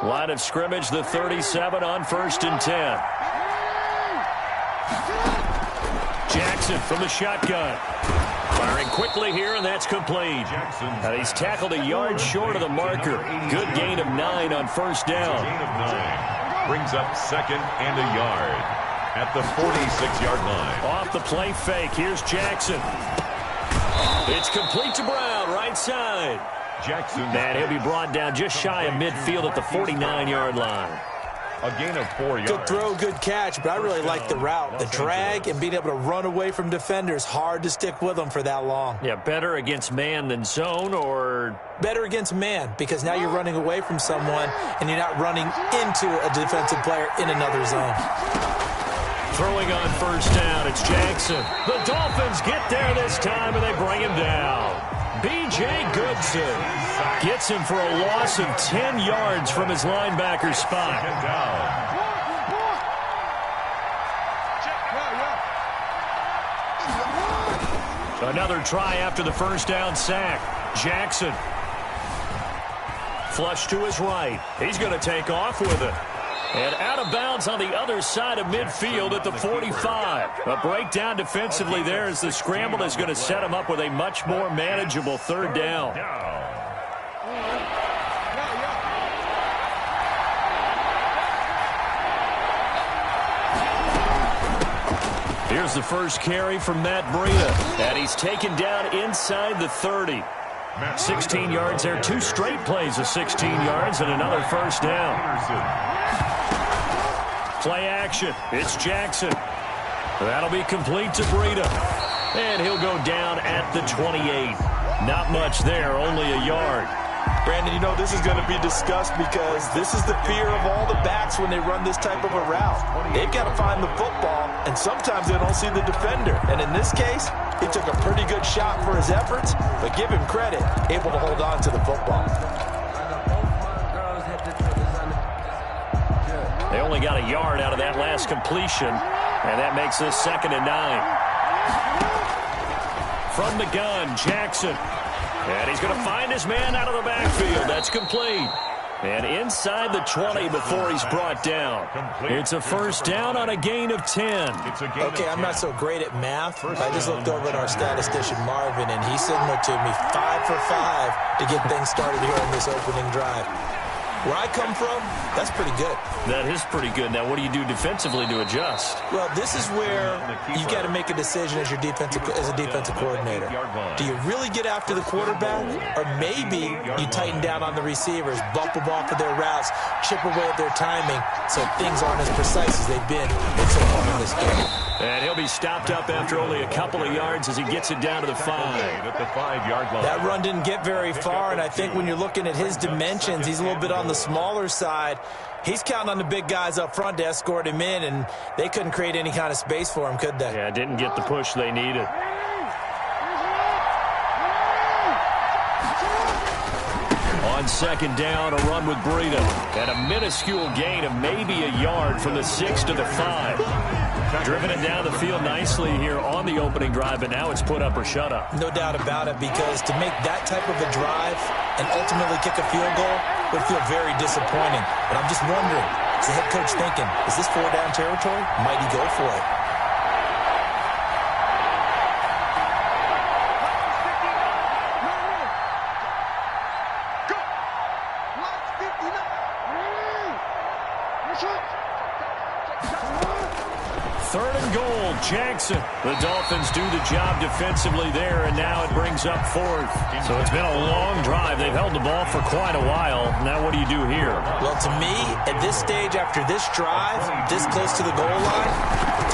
Line of scrimmage, the 37 on 1st and 10. Jackson from the shotgun. Firing quickly here, and that's complete. He's tackled a yard short of the marker. Good gain of 9 on 1st down. Gain of 9 brings up 2nd and a yard at the 46-yard line. Off the play fake, here's Jackson. It's complete to Brown, right side. Jackson. And he'll be brought down just shy of midfield at the 49-yard line. A gain of 4 yards. Good throw, good catch, but I really like the route. The drag and being able to run away from defenders, hard to stick with them for that long. Yeah, better against man than zone, or? Better against man, because now you're running away from someone and you're not running into a defensive player in another zone. Throwing on 1st down, it's Jackson. The Dolphins get there this time, and they bring him down. B.J. Goodson gets him for a loss of 10 yards from his linebacker spot. Another try after the 1st down sack. Jackson. Flush to his right. He's going to take off with it. And out of bounds on the other side of midfield at the 45. A breakdown defensively there as the scramble is going to set him up with a much more manageable 3rd down. Here's the first carry from Matt Breida. And he's taken down inside the 30. 16 yards there. 2 straight plays of 16 yards and another 1st down. Play action. It's Jackson. That'll be complete to Breida. And he'll go down at the 28. Not much there, only a yard. Brandon, you know this is going to be discussed because this is the fear of all the backs when they run this type of a route. They've got to find the football, and sometimes they don't see the defender. And in this case, he took a pretty good shot for his efforts, but give him credit, able to hold on to the football. They only got a yard out of that last completion, and that makes this 2nd and 9. From the gun, Jackson. And he's going to find his man out of the backfield. That's complete. And inside the 20 before he's brought down. It's a 1st down on a gain of 10. Okay, I'm not so great at math. I just looked over at our statistician, Marvin, and he signaled to me 5 for 5 to get things started here on this opening drive. Where I come from, that's pretty good. That is pretty good. Now, what do you do defensively to adjust? Well, this is where you've got to make a decision as a defensive coordinator. Do you really get after the quarterback? Or maybe you tighten down on the receivers, bump them off of their routes, chip away at their timing so things aren't as precise as they've been so far in this game. And he'll be stopped up after only a couple of yards as he gets it down to the 5. At the 5-yard line. That run didn't get very far, and I think when you're looking at his dimensions, he's a little bit on the smaller side. He's counting on the big guys up front to escort him in, and they couldn't create any kind of space for him, could they? Yeah, didn't get the push they needed. On 2nd down, a run with Breida. And a minuscule gain of maybe a yard from the 6 to the 5. Driven it down the field nicely here on the opening drive, and now it's put up or shut up. No doubt about it, because to make that type of a drive and ultimately kick a field goal would feel very disappointing. But I'm just wondering, is the head coach thinking, is this 4-down territory? Might he go for it? Jackson. The Dolphins do the job defensively there, and now it brings up 4th. So it's been a long drive. They've held the ball for quite a while. Now what do you do here? Well, to me, at this stage after this drive, this close to the goal line,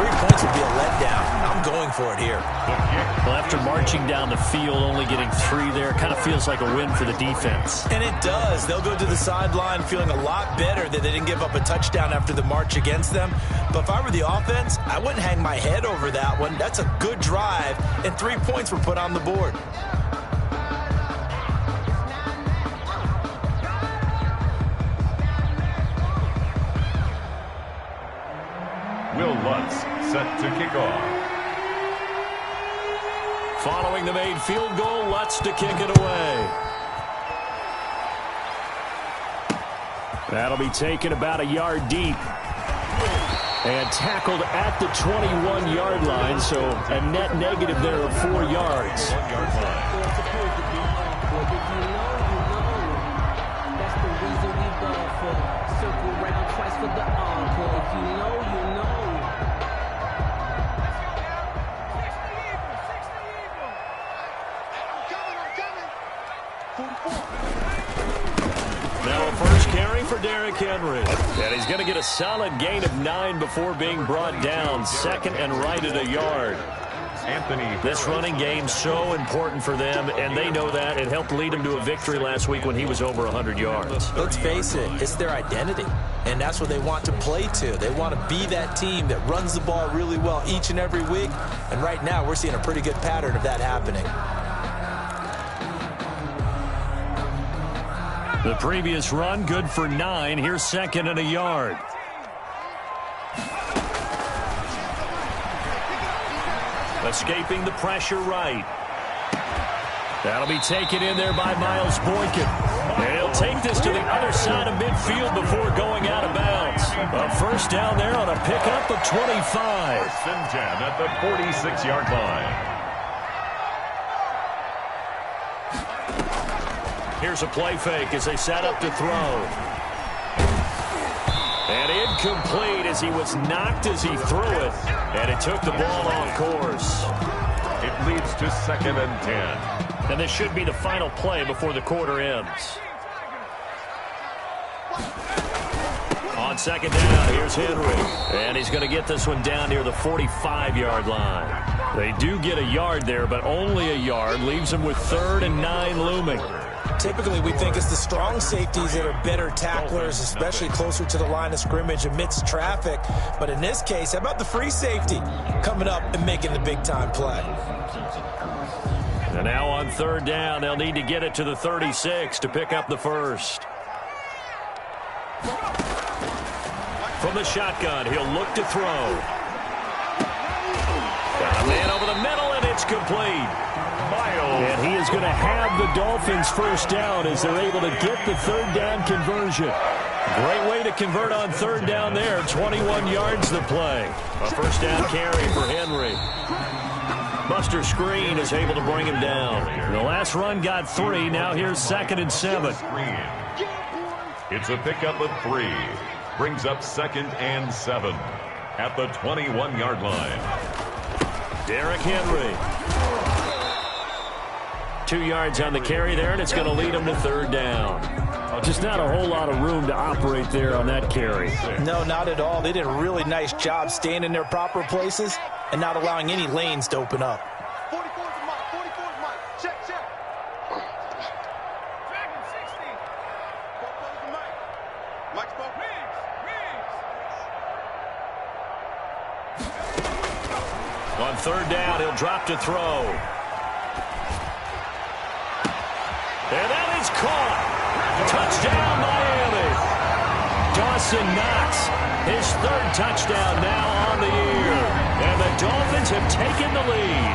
3 points would be a letdown. I'm going for it here. Well, after marching down the field, only getting 3 there, kind of feels like a win for the defense. And it does. They'll go to the sideline feeling a lot better that they didn't give up a touchdown after the march against them. But if I were the offense, I wouldn't hang my head over that one. That's a good drive, and 3 points were put on the board. Will Lutz set to kick off. Following the made field goal, Lutz to kick it away. That'll be taken about a yard deep. And tackled at the 21-yard line, so a net negative there of 4 yards. That's the reason we ball for. Circle round twice for the encore. If you know, you know. Now a first carry for Derrick Henry. And he's going to get a solid gain of 9 before being brought down. Second and right at a yard. This running game so important for them, and they know that. It helped lead them to a victory last week when he was over 100 yards. Let's face it, it's their identity, and that's what they want to play to. They want to be that team that runs the ball really well each and every week, and right now we're seeing a pretty good pattern of that happening. The previous run, good for 9. Here's second and a yard. Escaping the pressure right. That'll be taken in there by Miles Boykin. And he'll take this to the other side of midfield before going out of bounds. A first down there on a pickup of 25. First and 10 at the 46-yard line. Here's a play fake as they set up to throw. And incomplete as he was knocked as he threw it. And it took the ball off course. It leads to second and 10. And this should be the final play before the quarter ends. On second down, here's Henry. And he's going to get this one down near the 45-yard line. They do get a yard there, but only a yard. Leaves them with 3rd and 9 looming. Typically, we think it's the strong safeties that are better tacklers, especially closer to the line of scrimmage amidst traffic. But in this case, how about the free safety coming up and making the big-time play? And now on 3rd down, they'll need to get it to the 36 to pick up the first. From the shotgun, he'll look to throw. Got a man over the middle, and it's complete. And he is going to have the Dolphins first down as they're able to get the 3rd down conversion. Great way to convert on 3rd down there. 21 yards the play. A first down carry for Henry. Buster Screen is able to bring him down. The last run got 3. Now here's 2nd and 7. It's a pickup of 3. Brings up 2nd and 7 at the 21-yard line. Derrick Henry. 2 yards on the carry there, and it's going to lead him to 3rd down. Just not a whole lot of room to operate there on that carry. No, not at all. They did a really nice job staying in their proper places and not allowing any lanes to open up. 44 is Mike. 44 is Mike. Check, check. Dragon 60. 44 is Mike. Mike's both. On 3rd down, he'll drop to throw. And that is caught. Touchdown, Miami. Dawson Knox, his 3rd touchdown now on the year. And the Dolphins have taken the lead.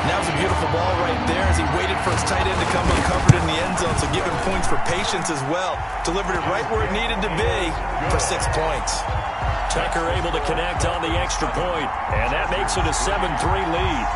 That was a beautiful ball right there as he waited for his tight end to come uncovered in the end zone, so give him points for patience as well. Delivered it right where it needed to be for 6 points. Tucker able to connect on the extra point, and that makes it a 7-3 lead.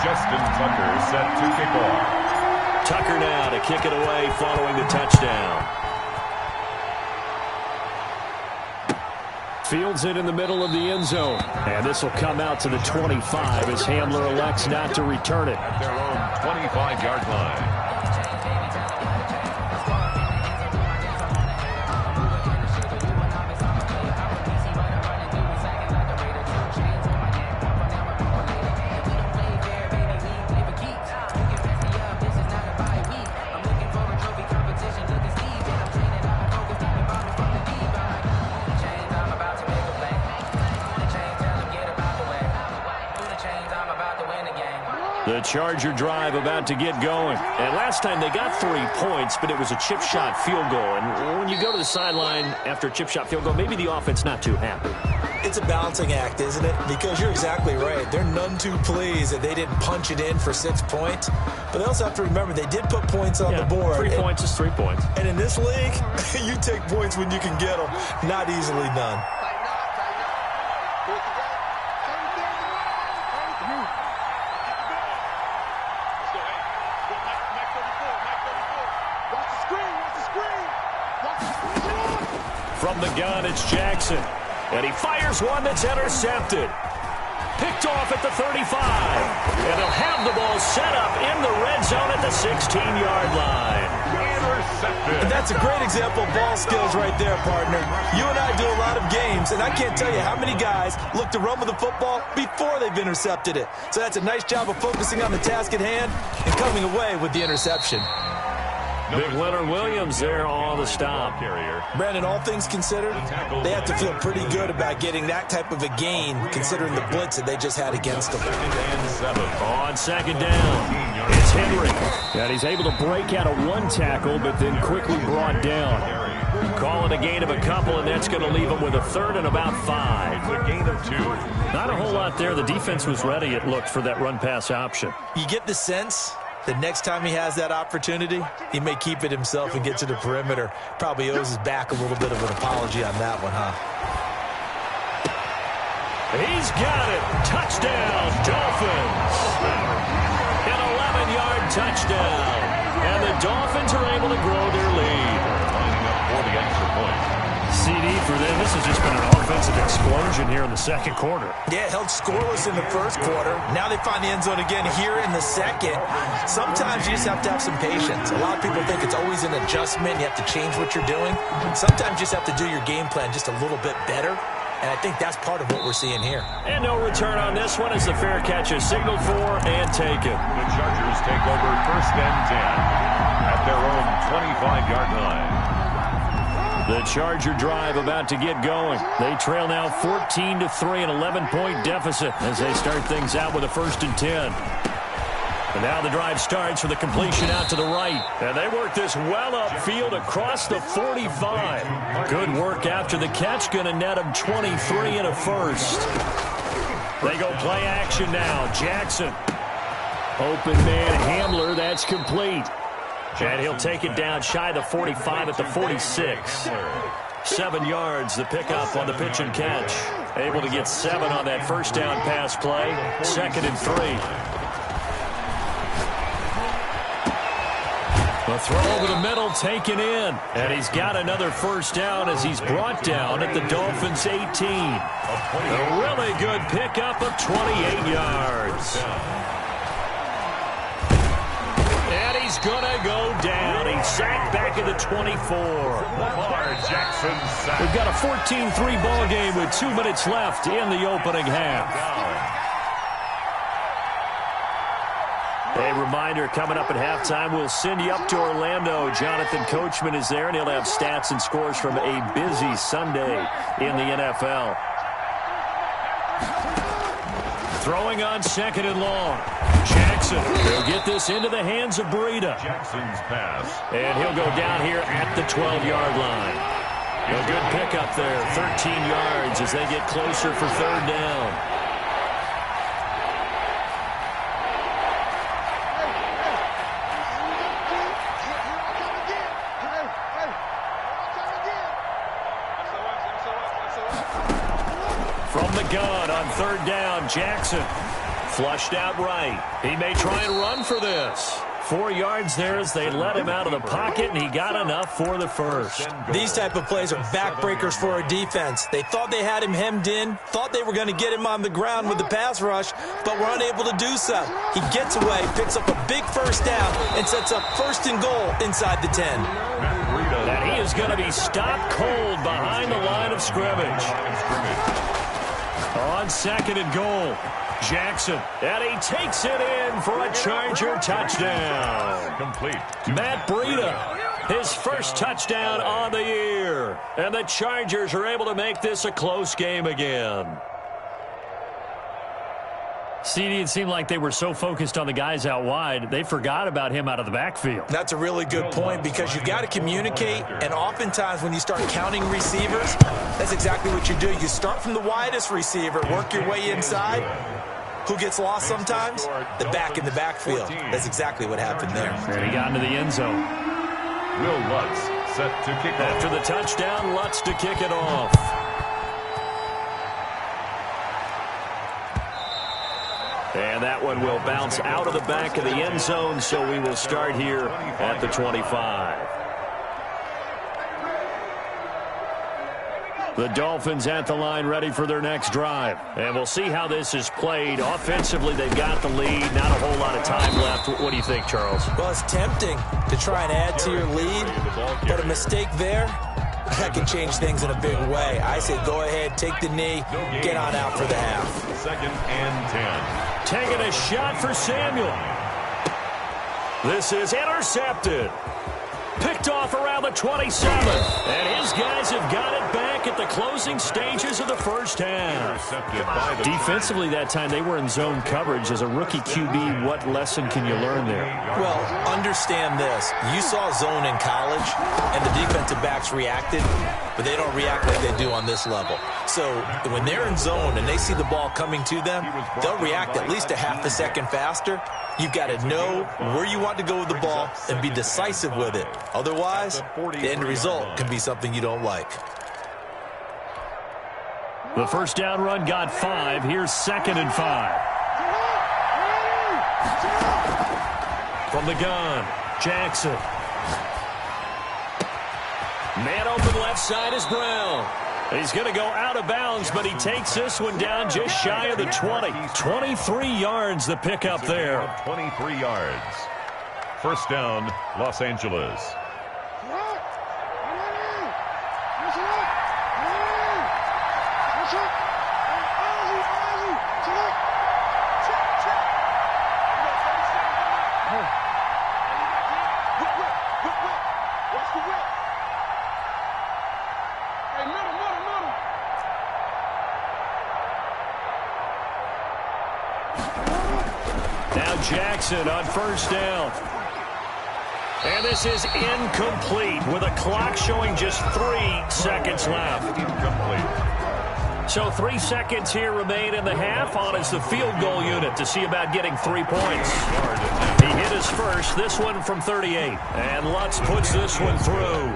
Justin Tucker set to kick off. Tucker now to kick it away following the touchdown. Fields it in the middle of the end zone. And this will come out to the 25 as Hamler elects not to return it. At their own 25-yard line. The Charger drive about to get going. And last time they got 3 points, but it was a chip shot field goal. And when you go to the sideline after a chip shot field goal, maybe the offense not too happy. It's a balancing act, isn't it? Because you're exactly right. They're none too pleased that they didn't punch it in for 6 points. But they also have to remember they did put points on the board. 3 points is 3 points. And in this league, you take points when you can get them. Not easily done. From the gun, it's Jackson. And he fires one that's intercepted. Picked off at the 35. And they'll have the ball set up in the red zone at the 16-yard line. And that's a great example of ball skills right there, partner. You and I do a lot of games, and I can't tell you how many guys look to run with the football before they've intercepted it. So that's a nice job of focusing on the task at hand and coming away with the interception. Big Leonard Williams there on the stop. Brandon, all things considered, they have to feel pretty good about getting that type of a gain considering the blitz that they just had against them. On second down, it's Henry. And he's able to break out of one tackle, but then quickly brought down. Call it a gain of a couple, and that's going to leave him with a third and about 5. A gain of 2. Not a whole lot there. The defense was ready, it looked, for that run-pass option. You get the sense the next time he has that opportunity, he may keep it himself and get to the perimeter. Probably owes his back a little bit of an apology on that one, huh? He's got it. Touchdown, Dolphins. An 11-yard touchdown. And the Dolphins are able to grow their lead. Lining up for the extra point. CD for them. This has just been an offensive explosion here in the second quarter. Yeah, held scoreless in the first quarter. Now they find the end zone again here in the second. Sometimes you just have to have some patience. A lot of people think it's always an adjustment. You have to change what you're doing. Sometimes you just have to do your game plan just a little bit better. And I think that's part of what we're seeing here. And no return on this one as the fair catch is signaled for and taken. The Chargers take over 1st and 10 at their own 25-yard line. The Charger drive about to get going. They trail now 14-3, an 11-point deficit as they start things out with a 1st and 10. And now the drive starts with a completion out to the right. And they work this well upfield across the 45. Good work after the catch. Going to net them 23 and a first. They go play action now. Jackson. Open man Hamler. That's complete. And he'll take it down shy of the 45 at the 46. 7 yards, the pickup on the pitch and catch. Able to get 7 on that first down pass play. 2nd and 3. A throw over the middle taken in. And he's got another first down as he's brought down at the Dolphins' 18. A really good pickup of 28 yards. And he's going to go down. He's sacked back at the 24. Lamar Jackson sacked. We've got a 14-3 ball game with 2 minutes left in the opening half. A reminder, coming up at halftime, we'll send you up to Orlando. Jonathan Coachman is there, and he'll have stats and scores from a busy Sunday in the NFL. Throwing on 2nd and long. Jackson will get this into the hands of Breida. Jackson's pass. And he'll go down here at the 12-yard line. A good pickup there, 13 yards as they get closer for 3rd down. From the gun on 3rd down, Jackson flushed out right. He may try and run for this. 4 yards there as they let him out of the pocket, and he got enough for the first. These type of plays are backbreakers for a defense. They thought they had him hemmed in, thought they were going to get him on the ground with the pass rush, but were unable to do so. He gets away, picks up a big first down, and sets up 1st and goal inside the 10. And he is going to be stopped cold behind the line of scrimmage. On 2nd and goal, Jackson. And he takes it in for a Charger touchdown. Complete. Matt Breida, his first touchdown on the year. And the Chargers are able to make this a close game again. CD, it seemed like they were so focused on the guys out wide, they forgot about him out of the backfield. That's a really good point because you got to communicate, and oftentimes when you start counting receivers, that's exactly what you do. You start from the widest receiver, work your way inside. Who gets lost sometimes? The back in the backfield. That's exactly what happened there. And he got into the end zone. Will Lutz set to kick off. After the touchdown, Lutz to kick it off. And that one will bounce out of the back of the end zone, so we will start here at the 25. The Dolphins at the line ready for their next drive. And we'll see how this is played. Offensively, they've got the lead. Not a whole lot of time left. What do you think, Charles? Well, it's tempting to try and add to your lead, but a mistake there, that can change things in a big way. I say go ahead, take the knee, get on out for the half. 2nd and 10. Taking a shot for Samuel. This is intercepted. Picked off around the 27. And his guys have got it back at the closing stages of the first half. Defensively that time, they were in zone coverage. As a rookie QB, what lesson can you learn there? Well, understand this. You saw zone in college, and the defensive backs reacted, but they don't react like they do on this level. So when they're in zone and they see the ball coming to them, they'll react at least a half a second faster. You've got to know where you want to go with the ball and be decisive with it. Otherwise, the end result can be something you don't like. The first down run got 5. Here's 2nd and 5. From the gun, Jackson. Man open left side is Brown. He's going to go out of bounds, but he takes this one down just shy of the 20. 23 yards the pickup there. 23 yards. First down, Los Angeles. Now Jackson on first down. And this is incomplete with a clock showing just 3 seconds left. Incomplete. So 3 seconds here remain in the half. On is the field goal unit to see about getting 3 points. He hit his first, this one from 38. And Lutz puts this one through.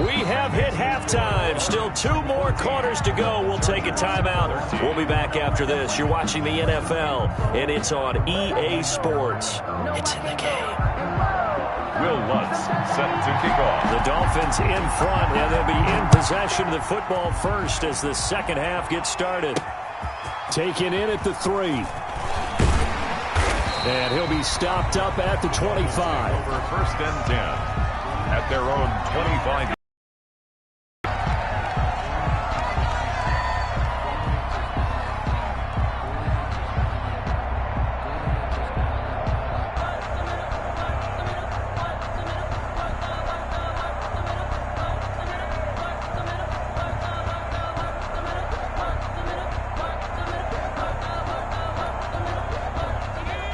We have hit halftime. Still 2 more quarters to go. We'll take a timeout. We'll be back after this. You're watching the NFL, and it's on EA Sports. It's in the game. Will Lutz set to kick off. The Dolphins in front, and they'll be in possession of the football first as the second half gets started. Taken in at the 3. And he'll be stopped up at the 25. Over 1st and 10 at their own 25.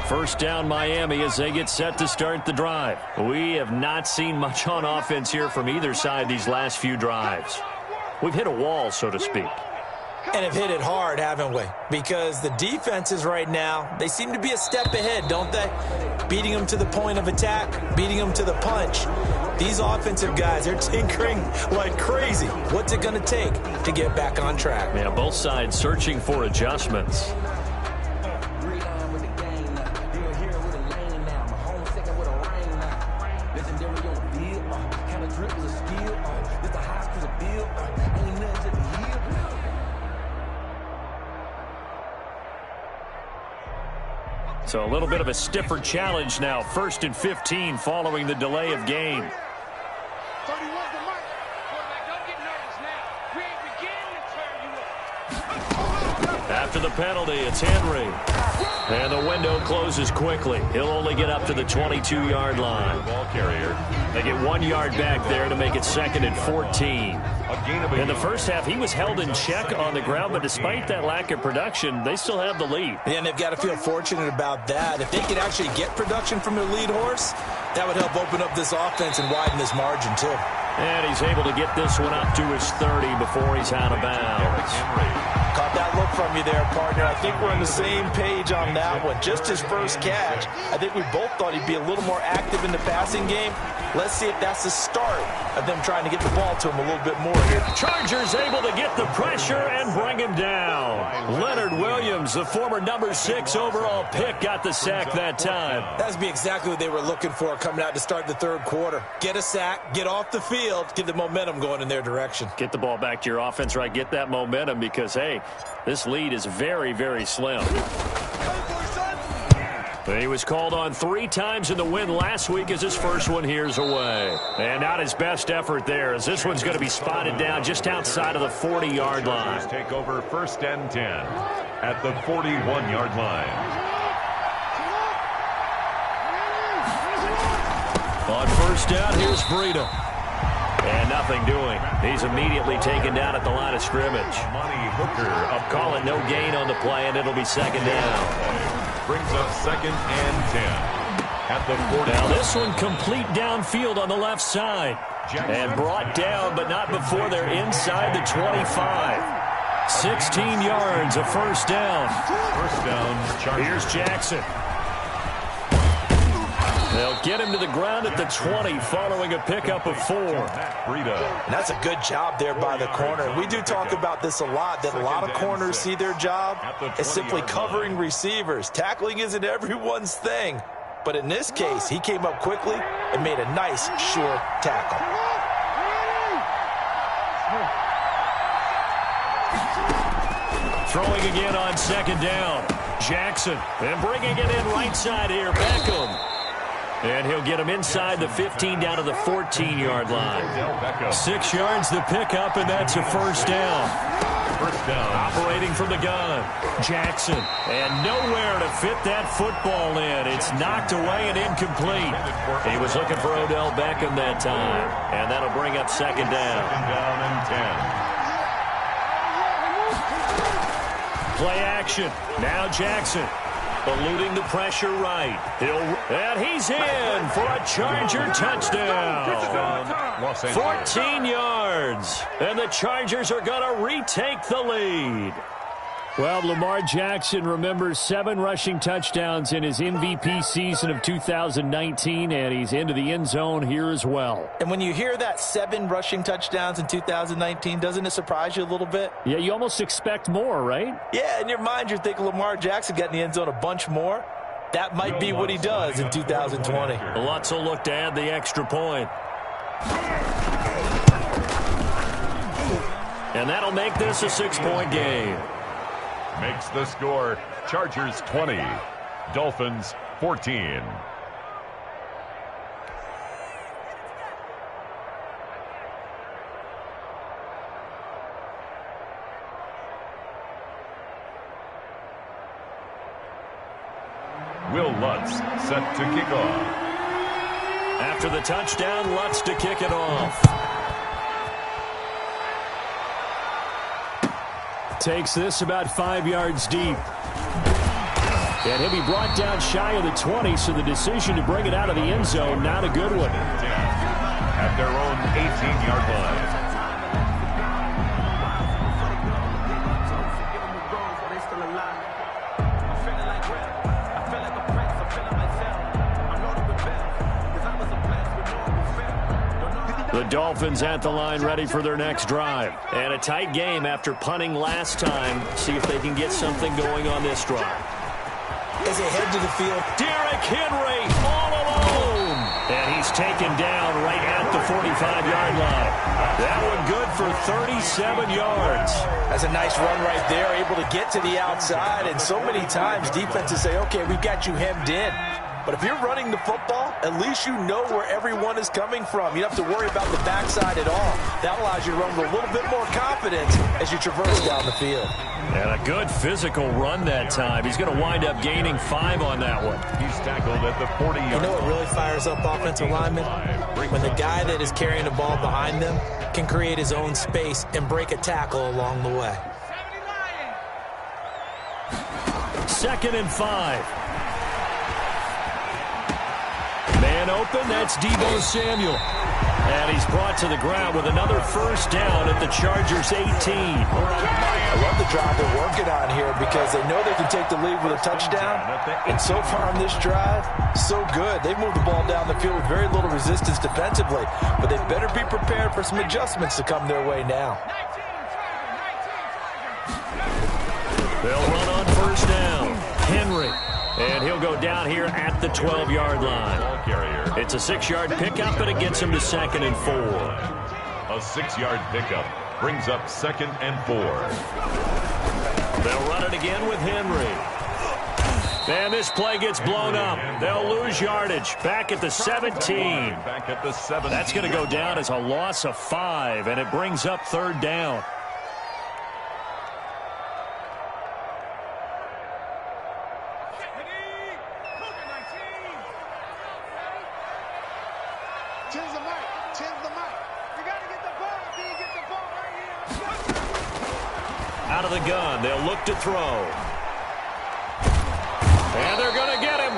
First down Miami as they get set to start the drive. We have not seen much on offense here from either side these last few drives. We've hit a wall, so to speak. And have hit it hard, haven't we? Because the defenses right now, they seem to be a step ahead, don't they? Beating them to the point of attack, beating them to the punch. These offensive guys, they're tinkering like crazy. What's it going to take to get back on track? Yeah, both sides searching for adjustments. So a little bit of a stiffer challenge now. 1st and 15 following the delay of game. 31 to Mike. Quarterback, don't get nervous now. We ain't beginning to turn you up. After the penalty, it's Henry. And the window closes quickly. He'll only get up to the 22-yard line. Ball carrier. They get 1 yard back there to make it 2nd and 14. In the first half, he was held in check on the ground, but despite that lack of production, they still have the lead. Yeah, and they've got to feel fortunate about that. If they could actually get production from their lead horse, that would help open up this offense and widen this margin, too. And he's able to get this one up to his 30 before he's out of bounds. Caught that look from you there, partner. I think we're on the same page on that one. Just his first catch. I think we both thought he'd be a little more active in the passing game. Let's see if that's the start of them trying to get the ball to him a little bit more here. Chargers able to get the pressure and bring him down. Leonard Williams, the former number 6 overall pick, got the sack that time. That's be exactly what they were looking for coming out to start the third quarter. Get a sack, get off the field, get the momentum going in their direction. Get the ball back to your offense, right? Get that momentum because, hey, this lead is very, very slim. He was called on 3 times in the win last week as his first one here's away. And not his best effort there as this one's going to be spotted down just outside of the 40-yard line. Take over 1st and 10 at the 41-yard line. On 1st down, here's Breida. And nothing doing. He's immediately taken down at the line of scrimmage. Money Hooker up. Call it no gain on the play, and it'll be 2nd down. Brings up 2nd and 10 at the 40. Now this one complete downfield on the left side. And brought down, but not before they're inside the 25. 16 yards, a 1st down. 1st down, Chargers. Here's Jackson. They'll get him to the ground at the 20 following a pickup of 4. And that's a good job there by the corner. We do talk about this a lot, that a lot of corners see their job as simply covering receivers. Tackling isn't everyone's thing. But in this case, he came up quickly and made a nice, sure tackle. Throwing again on 2nd down. Jackson. And bringing it in right side here, Beckham. And he'll get him inside the 15 down to the 14-yard line. 6 yards the pickup, and that's a 1st down. 1st down. Operating from the gun. Jackson. And nowhere to fit that football in. It's knocked away and incomplete. He was looking for Odell Beckham that time. And that'll bring up 2nd down. 2nd down and 10. Play action. Now Jackson. Eluding the pressure right. And he's in for a Charger touchdown. 14 yards. And the Chargers are going to retake the lead. Well, Lamar Jackson remembers 7 rushing touchdowns in his MVP season of 2019, and he's into the end zone here as well. And when you hear that 7 rushing touchdowns in 2019, doesn't it surprise you a little bit? Yeah, you almost expect more, right? Yeah, in your mind, you're thinking Lamar Jackson got in the end zone a bunch more. That might be what he does in 2020. Lutz will look to add the extra point. And that'll make this a 6-point game. Makes the score Chargers 20, Dolphins 14. Will Lutz set to kick off. After the touchdown, Lutz to kick it off. Takes this about 5 yards deep. And he'll be brought down shy of the 20, so the decision to bring it out of the end zone, not a good one. At their own 18-yard line. The Dolphins at the line ready for their next drive. And a tight game after punting last time. See if they can get something going on this drive. As they head to the field, Derrick Henry all alone. And he's taken down right at the 45-yard line. That one good for 37 yards. That's a nice run right there, able to get to the outside. And so many times defenses say, okay, we've got you hemmed in. But if you're running the football, at least you know where everyone is coming from. You don't have to worry about the backside at all. That allows you to run with a little bit more confidence as you traverse down the field. And a good physical run that time. He's going to wind up gaining 5 on that one. He's tackled at the 40-yard line. You know what really fires up offensive linemen? When the guy that is carrying the ball behind them can create his own space and break a tackle along the way. 2nd and 5. Man open, that's Deebo Samuel. And he's brought to the ground with another first down at the Chargers' 18. I love the drive they're working on here because they know they can take the lead with a touchdown. And so far on this drive, so good. They've moved the ball down the field with very little resistance defensively. But they better be prepared for some adjustments to come their way now. They'll run on first down. Henry. And he'll go down here at the 12-yard line. It's a 6-yard pickup, and it gets him to 2nd and 4. A 6-yard pickup brings up 2nd and 4. They'll run it again with Henry. And this play gets blown up. They'll lose yardage. Back at the 17. Back at the 17. That's going to go down as a loss of 5, and it brings up 3rd down. Out of the gun, they'll look to throw. And they're going to get him.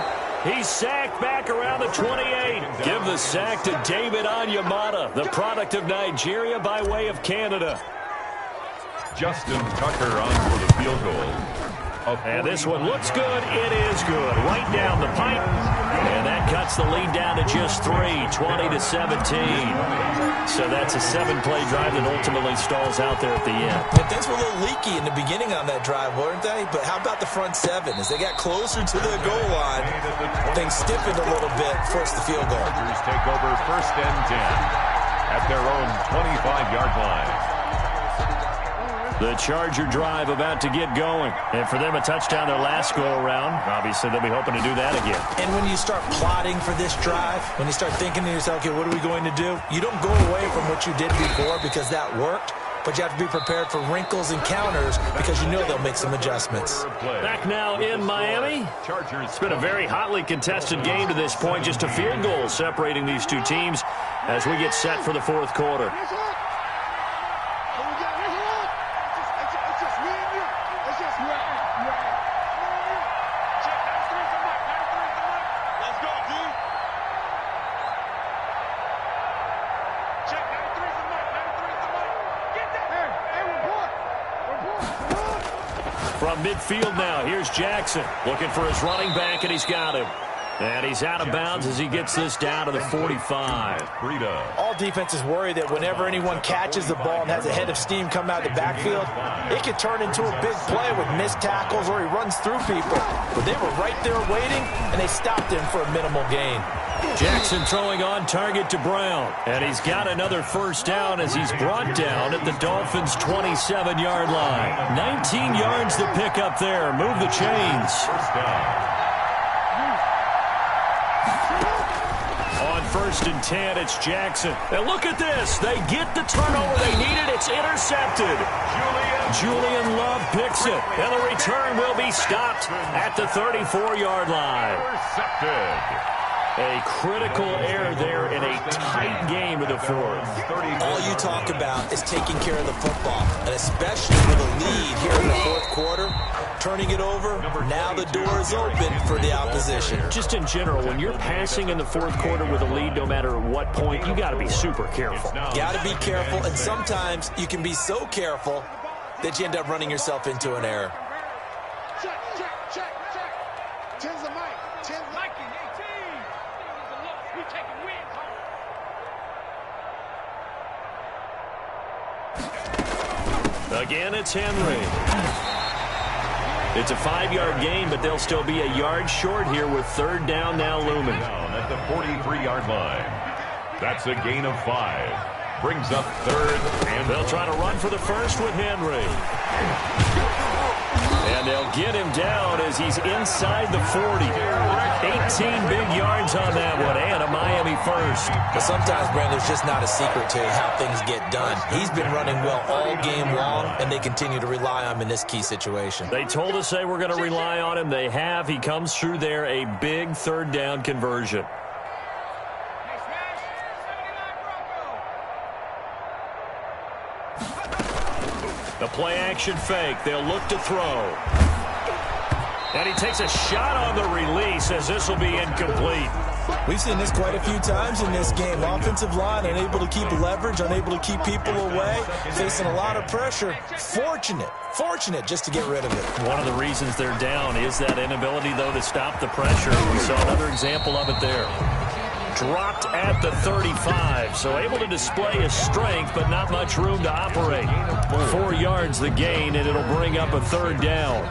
He's sacked back around the 28. Give the sack to David Onyemata, the product of Nigeria by way of Canada. Justin Tucker on for the field goal. And this one looks good. It is good. Right down the pipe. And that cuts the lead down to just 3, 20-17. So that's a 7-play drive that ultimately stalls out there at the end. And things were a little leaky in the beginning on that drive, weren't they? But how about the front 7? As they got closer to the goal line, things stiffened a little bit, forced the field goal. Chargers take over 1st and 10 at their own 25-yard line. The Charger drive about to get going. And for them, a touchdown their last go-around. Obviously, they'll be hoping to do that again. And when you start plotting for this drive, when you start thinking to yourself, okay, what are we going to do? You don't go away from what you did before because that worked. But you have to be prepared for wrinkles and counters because you know they'll make some adjustments. Back now in Miami. It's been a very hotly contested game to this point. Just a field goal separating these two teams as we get set for the 4th quarter. From midfield now, here's Jackson looking for his running back, and he's got him. And he's out of bounds as he gets this down to the 45. All defenses worry that whenever anyone catches the ball and has a head of steam come out of the backfield, it could turn into a big play with missed tackles or he runs through people. But they were right there waiting, and they stopped him for a minimal gain. Jackson throwing on target to Brown. And he's got another first down as he's brought down at the Dolphins' 27-yard line. 19 yards to pick up there. Move the chains. First down. On 1st and 10, it's Jackson. And look at this. They get the turnover they needed. It's intercepted. Julian Love picks it. And the return will be stopped at the 34-yard line. Intercepted. A critical error there in a tight game of the 4th. All you talk about is taking care of the football, and especially with a lead here in the 4th quarter, turning it over, now the door is open for the opposition. Just in general, when you're passing in the 4th quarter with a lead, no matter what point, you got to be super careful. Got to be careful, and sometimes you can be so careful that you end up running yourself into an error. Check. 10's the mic. 10's Mike and 18. We taking wins home. Again, it's Henry. It's a 5-yard gain, but they'll still be a yard short here with 3rd down now looming. Down at the 43-yard line. That's a gain of 5. Brings up 3rd and they'll try to run for the first with Henry. And they'll get him down as he's inside the 40. 18 big yards on that one, and a Miami first. But sometimes, Brandon, there's just not a secret to how things get done. He's been running well all game long, and they continue to rely on him in this key situation. They told us they were going to rely on him. They have. He comes through there, a big third down conversion. The play-action fake. They'll look to throw. And he takes a shot on the release as this will be incomplete. We've seen this quite a few times in this game. Offensive line unable to keep leverage, unable to keep people away, facing a lot of pressure. Fortunate just to get rid of it. One of the reasons they're down is that inability, though, to stop the pressure. We saw another example of it there. Dropped at the 35, so able to display his strength, but not much room to operate. 4 yards the gain, and it'll bring up a third down.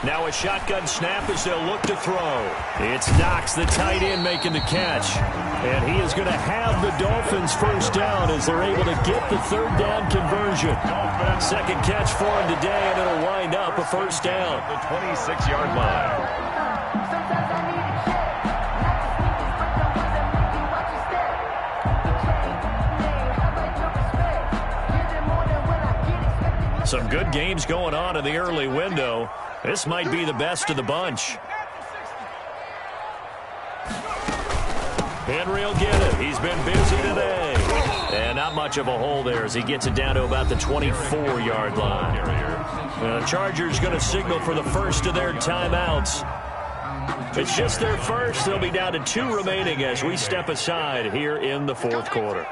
Now a shotgun snap as they'll look to throw. It's Knox, the tight end, making the catch. And he is going to have the Dolphins first down as they're able to get the third down conversion. Second catch for him today, and it'll wind up a first down. The 26-yard line. Some good games going on in the early window. This might be the best of the bunch. Henry will get it. He's been busy today. And not much of a hole there as he gets it down to about the 24-yard line. The Chargers going to signal for the first of their timeouts. It's just their first. They'll be down to 2 remaining as we step aside here in the fourth quarter.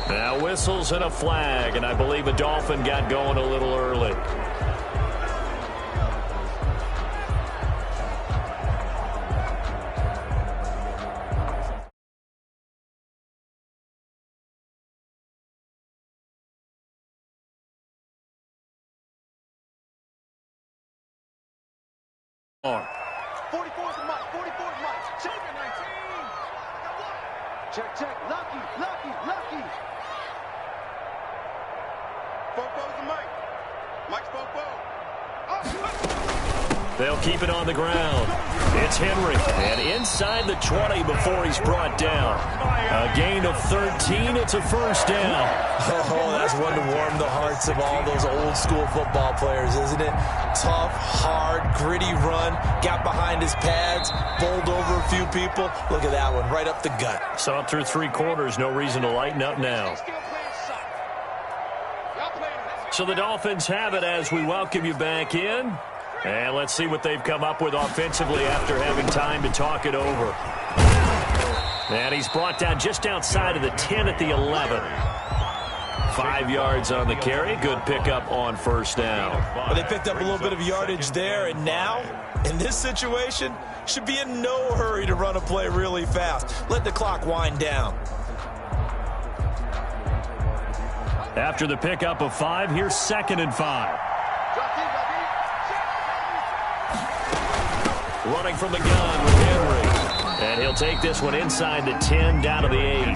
Now whistles and a flag, and I believe a Dolphin got going a little early. On. 44 is Mike. 44 is Mike. Check. 19. Check. Lucky. Fofo's the Mike. Mike's Fofo. They'll keep it on the ground. It's Henry. And inside the 20 before he's brought down. A gain of 13. It's a first down. Oh, that's one to warm the hearts of all those old school football players, isn't it? Tough, hard, gritty run. Got behind his pads. Bowled over a few people. Look at that one. Right up the gut. Saw it through 3 quarters. No reason to lighten up now. So the Dolphins have it as we welcome you back in. And let's see what they've come up with offensively after having time to talk it over. And he's brought down just outside of the 10 at the 11. 5 yards on the carry. Good pickup on first down. Well, they picked up a little bit of yardage there, and now, in this situation, should be in no hurry to run a play really fast. Let the clock wind down. After the pickup of 5, here's 2nd and 5. Running from the gun with Henry. And he'll take this one inside the 10 down to the 8.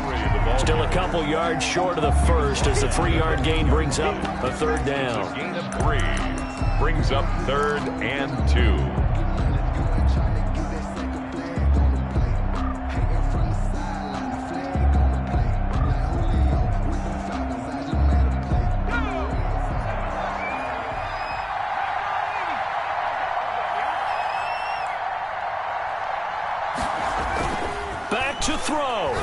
Still a couple yards short of the first as the 3-yard gain brings up a third down. Gain of 3 brings up 3rd and 2. To throw.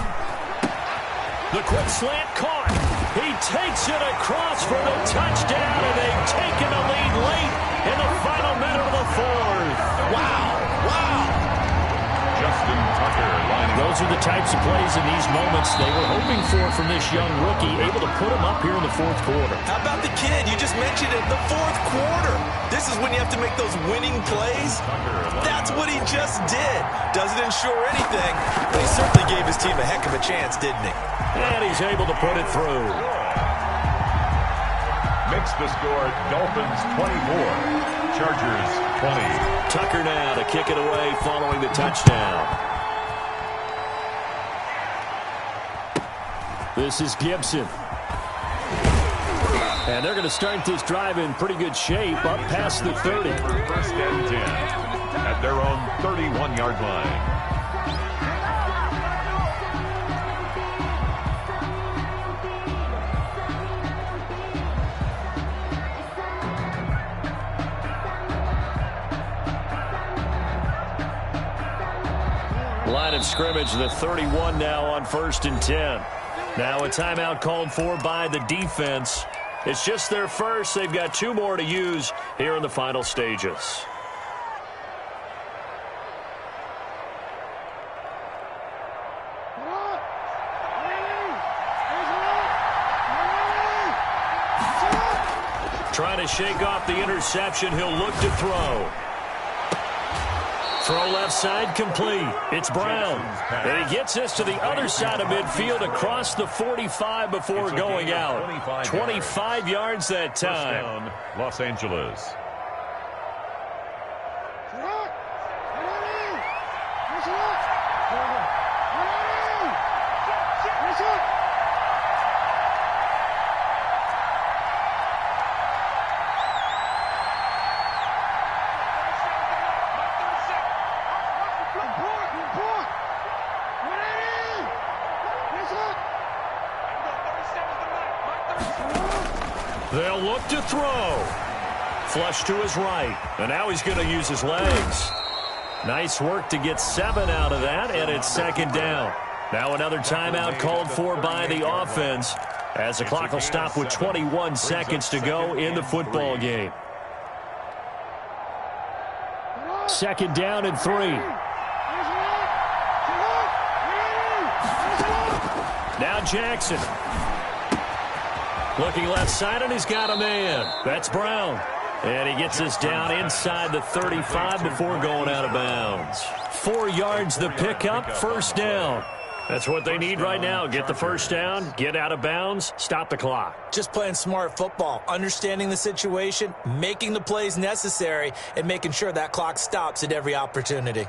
The quick slant caught. He takes it across for the touchdown, and they've taken the lead late in the final minute of the 4th. Wow. Justin Tucker lining up. Those are the types of plays in these moments they were hoping for from this young rookie, able to put him up here in the 4th quarter. How about the kid? You just mentioned it, the 4th quarter. This is when you have to make those winning plays. That's what he just did. Doesn't ensure anything, but he certainly gave his team a heck of a chance, didn't he? And he's able to put it through. Makes the score Dolphins 24, Chargers 20. Tucker now to kick it away following the touchdown. This is Gibson. And they're going to start this drive in pretty good shape up past the 30. First and 10 at their own 31-yard line. Line of scrimmage, the 31 now on 1st and 10. Now a timeout called for by the defense. It's just their first. They've got 2 more to use here in the final stages. Trying to shake off the interception. He'll look to throw. Throw left side complete. It's Brown. And he gets this to the other side of midfield across the 45 before going out. 25 yards that time. Los Angeles. They'll look to throw. Flush to his right. And now he's going to use his legs. Nice work to get 7 out of that, and it's 2nd down. Now another timeout called for by the offense as the clock will stop with 21 seconds to go in the football game. 2nd down and 3. Now Jackson. Looking left side, and he's got a man. That's Brown. And he gets us down inside the 35 before going out of bounds. 4 yards the pickup, 1st down. That's what they need right now. Get the 1st down, get out of bounds, stop the clock. Just playing smart football, understanding the situation, making the plays necessary, and making sure that clock stops at every opportunity.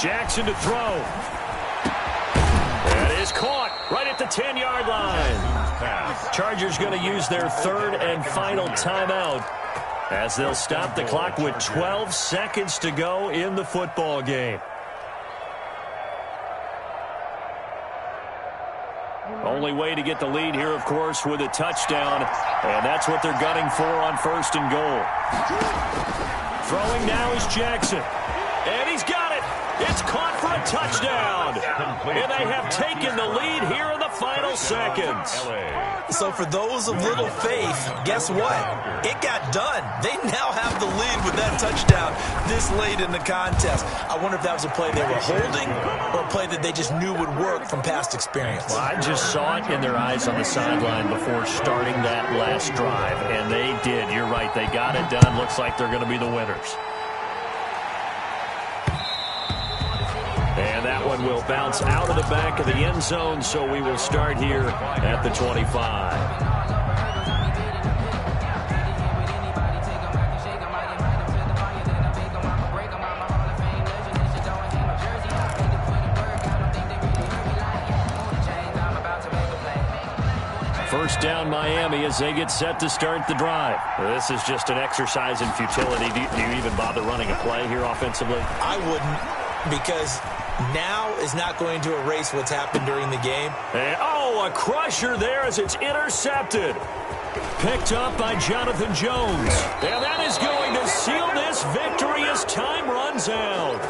Jackson to throw. That is caught right at the 10-yard line. Chargers going to use their 3rd and final timeout as they'll stop the clock with 12 seconds to go in the football game. Only way to get the lead here, of course, with a touchdown, and that's what they're gunning for on 1st and goal. Throwing now is Jackson, and he's got it. It's caught for a touchdown. And they have taken the lead here in the final seconds. So for those of little faith, guess what? It got done. They now have the lead with that touchdown this late in the contest. I wonder if that was a play they were holding or a play that they just knew would work from past experience. Well, I just saw it in their eyes on the sideline before starting that last drive, and they did. You're right. They got it done. Looks like they're going to be the winners. And that one will bounce out of the back of the end zone, so we will start here at the 25. First down Miami as they get set to start the drive. This is just an exercise in futility. Do you even bother running a play here offensively? I wouldn't, because now is not going to erase what's happened during the game. And, oh, a crusher there as it's intercepted. Picked up by Jonathan Jones. And that is going to seal this victory as time runs out.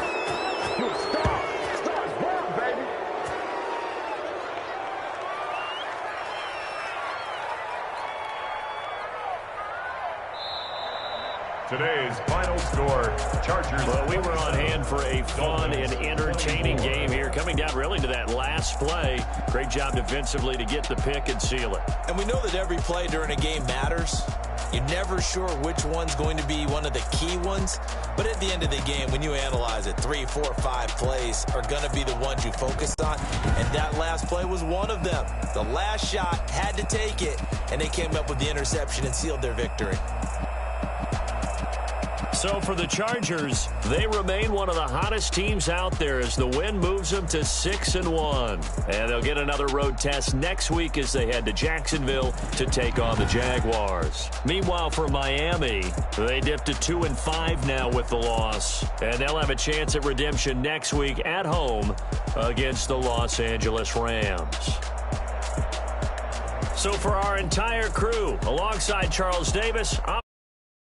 Today's final score, Chargers. Well, we were on hand for a fun and entertaining game here, coming down really to that last play. Great job defensively to get the pick and seal it. And we know that every play during a game matters. You're never sure which one's going to be one of the key ones. But at the end of the game, when you analyze it, 3, 4, 5 plays are going to be the ones you focus on. And that last play was one of them. The last shot had to take it, and they came up with the interception and sealed their victory. So for the Chargers, they remain one of the hottest teams out there as the win moves them to 6-1. And they'll get another road test next week as they head to Jacksonville to take on the Jaguars. Meanwhile, for Miami, they dipped to 2-5 now with the loss. And they'll have a chance at redemption next week at home against the Los Angeles Rams. So for our entire crew, alongside Charles Davis, I'm